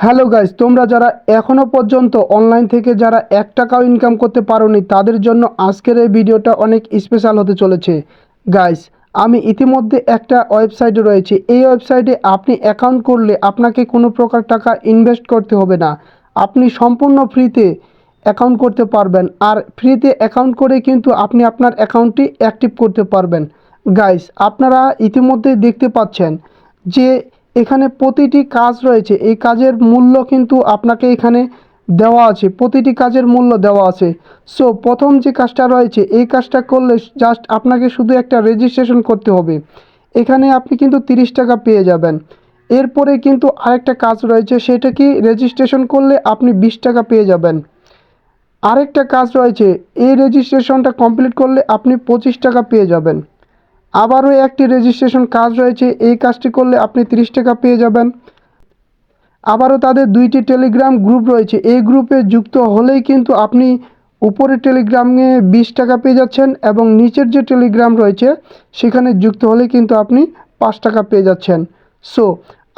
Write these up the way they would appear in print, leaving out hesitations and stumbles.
Hello guys, তোমরা যারা এখনো পর্যন্ত অনলাইন থেকে যারা 1 টাকাও ইনকাম করতে পারোনি তাদের জন্য আজকের এই ভিডিওটা অনেক স্পেশাল হতে চলেছে। গাইস, আমি ইতিমধ্যে একটা ওয়েবসাইটে রয়েছে। এই ওয়েবসাইটে আপনি অ্যাকাউন্ট করলে আপনাকে কোনো প্রকার টাকা ইনভেস্ট করতে হবে না। আপনি সম্পূর্ণ ফ্রিতে অ্যাকাউন্ট করতে পারবেন, আর ফ্রিতে অ্যাকাউন্ট করে কিন্তু আপনি আপনার অ্যাকাউন্টটি অ্যাক্টিভ করতে পারবেন। গাইস, আপনারা ইতিমধ্যেই দেখতে পাচ্ছেন যে এখানে প্রতিটি কাজ রয়েছে। এই কাজের মূল্য কিন্তু আপনাকে এখানে দেওয়া আছে, প্রতিটি কাজের মূল্য দেওয়া আছে। সো প্রথম যে কাজটা রয়েছে, এই কাজটা করলে জাস্ট আপনাকে শুধু একটা রেজিস্ট্রেশন করতে হবে। এখানে আপনি কিন্তু 30 টাকা পেয়ে যাবেন। এরপরে কিন্তু আরেকটা কাজ রয়েছে, সেটা কি রেজিস্ট্রেশন করলে আপনি 20 টাকা পেয়ে যাবেন। আরেকটা কাজ রয়েছে, এই রেজিস্ট্রেশনটা কমপ্লিট করলে আপনি 25 টাকা পেয়ে যাবেন। আবারও একটি রেজিস্ট্রেশন কাজ রয়েছে, এই কাজটি করলে আপনি 30 টাকা পেয়ে যাবেন। আবারও তাদের 2টি টেলিগ্রাম গ্রুপ রয়েছে, এই গ্রুপে যুক্ত হলেই কিন্তু আপনি উপরের টেলিগ্রামে 20 টাকা পেয়ে যাচ্ছেন, এবং নিচের যে টেলিগ্রাম রয়েছে সেখানে যুক্ত হলে কিন্তু আপনি 5 টাকা পেয়ে যাচ্ছেন। সো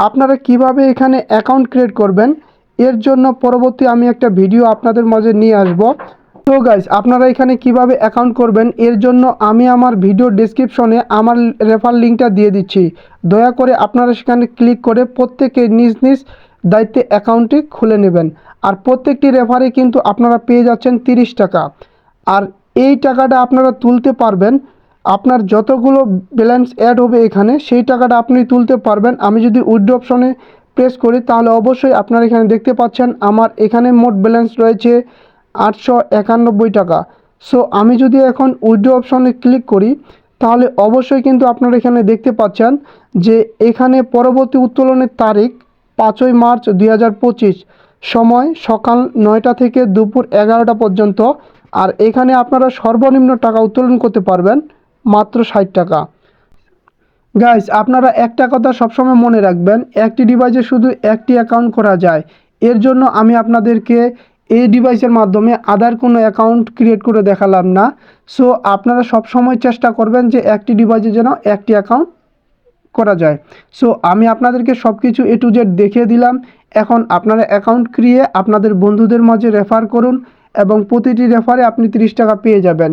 আপনারা কিভাবে এখানে অ্যাকাউন্ট ক্রিয়েট করবেন, এর জন্য পরবর্তী আমি একটা ভিডিও আপনাদের মাঝে নিয়ে আসব। তো গাইস, আপনারা এখানে কিভাবে অ্যাকাউন্ট করবেন এর জন্য আমি আমার ভিডিও ডেসক্রিপশনে আমার রেফার লিঙ্কটা দিয়ে দিচ্ছি। দয়া করে আপনারা সেখানে ক্লিক করে প্রত্যেকে নিজ নিজ দায়িত্বে অ্যাকাউন্টটি খুলে নেবেন। আর প্রত্যেকটি রেফারে কিন্তু আপনারা পেয়ে যাচ্ছেন 30 টাকা। আর এই টাকাটা আপনারা তুলতে পারবেন, আপনার যতগুলো ব্যালেন্স অ্যাড হবে এখানে সেই টাকাটা আপনি তুলতে পারবেন। আমি যদি উইথড্র অপশনে প্রেস করি তাহলে অবশ্যই আপনারা এখানে দেখতে পাচ্ছেন আমার এখানে মোট ব্যালেন্স রয়েছে 891 টাকা। সো আমি যদি এখন উইথড্র অপশনে ক্লিক করি তাহলে অবশ্যই কিন্তু আপনারা এখানে দেখতে পাচ্ছেন যে এখানে পরবর্তী উত্তোলনের তারিখ 5ই মার্চ 2025, সময় সকাল 9টা থেকে দুপুর 11টা পর্যন্ত। আর এখানে আপনারা সর্বনিম্ন টাকা উত্তোলন করতে পারবেন মাত্র 60 টাকা। গাইস, আপনারা একটা কথা সবসময় মনে রাখবেন, একটি ডিভাইসে শুধু একটি অ্যাকাউন্ট করা যায়। এর জন্য আমি আপনাদেরকে এই ডিভাইসের মাধ্যমে আদার কোনো অ্যাকাউন্ট ক্রিয়েট করে দেখালাম না। সো আপনারা সবসময় চেষ্টা করবেন যে একটি ডিভাইসে যেন একটি অ্যাকাউন্ট করা যায়। সো আমি আপনাদেরকে সব কিছু A to Z দেখিয়ে দিলাম। এখন আপনারা অ্যাকাউন্ট ক্রিয়ে আপনাদের বন্ধুদের মাঝে রেফার করুন, এবং প্রতিটি রেফারে আপনি 30 টাকা পেয়ে যাবেন।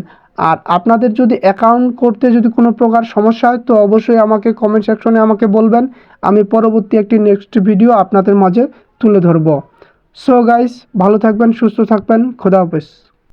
আর আপনাদের যদি অ্যাকাউন্ট করতে যদি কোনো প্রকার সমস্যা হয় তো অবশ্যই আমাকে কমেন্ট সেকশনে আমাকে বলবেন, আমি পরবর্তী একটি নেক্সট ভিডিও আপনাদের মাঝে তুলে ধরব। সো গাইস, ভালো থাকবেন, সুস্থ থাকবেন, খোদা হাফেজ।